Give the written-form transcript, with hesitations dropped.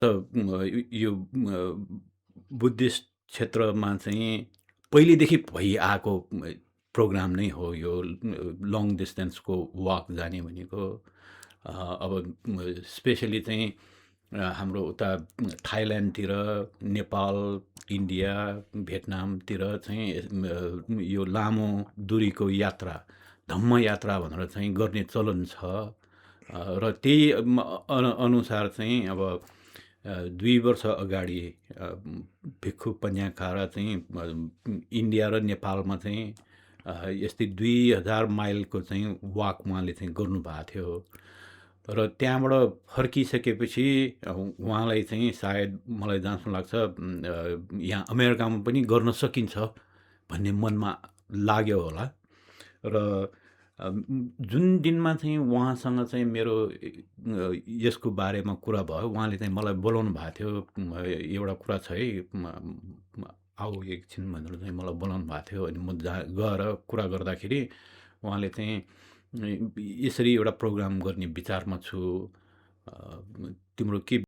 त यो बुद्धिस्ट क्षेत्रमा चाहिँ पहिलेदेखि भइआएको प्रोग्राम नै हो यो लङ डिस्टेन्सको वाक जाने भनेको। अब स्पेसली चाहिँ हाम्रो उता थाइल्यान्डतिर, नेपाल, इन्डिया, भियतनामतिर चाहिँ यो लामो दूरीको यात्रा, धम्म यात्रा भनेर चाहिँ गर्ने चलन छ। र त्यही अनुसार चाहिँ अब 2 वर्ष अगाडि भिक्खु पन्याकारा चाहिँ इन्डिया र नेपालमा चाहिँ यस्तै 2000 माइलको चाहिँ वाक उहाँले चाहिँ गर्नुभएको थियो। र त्यहाँबाट फर्किसकेपछि उहाँलाई चाहिँ सायद मलाई जहाँसम्म लाग्छ यहाँ अमेरिकामा पनि गर्न सकिन्छ भन्ने मनमा लाग्यो होला। र जुन दिनमा चाहिँ उहाँसँग चाहिँ मेरो यसको बारेमा कुरा भयो, उहाँले चाहिँ मलाई बोलाउनु भएको थियो। एउटा कुरा छ है, आऊ एकछिन भनेर चाहिँ मलाई बोलाउनु भएको थियो। अनि म गएर कुरा गर्दाखेरि उहाँले चाहिँ यसरी एउटा प्रोग्राम गर्ने विचारमा छु, तिम्रो के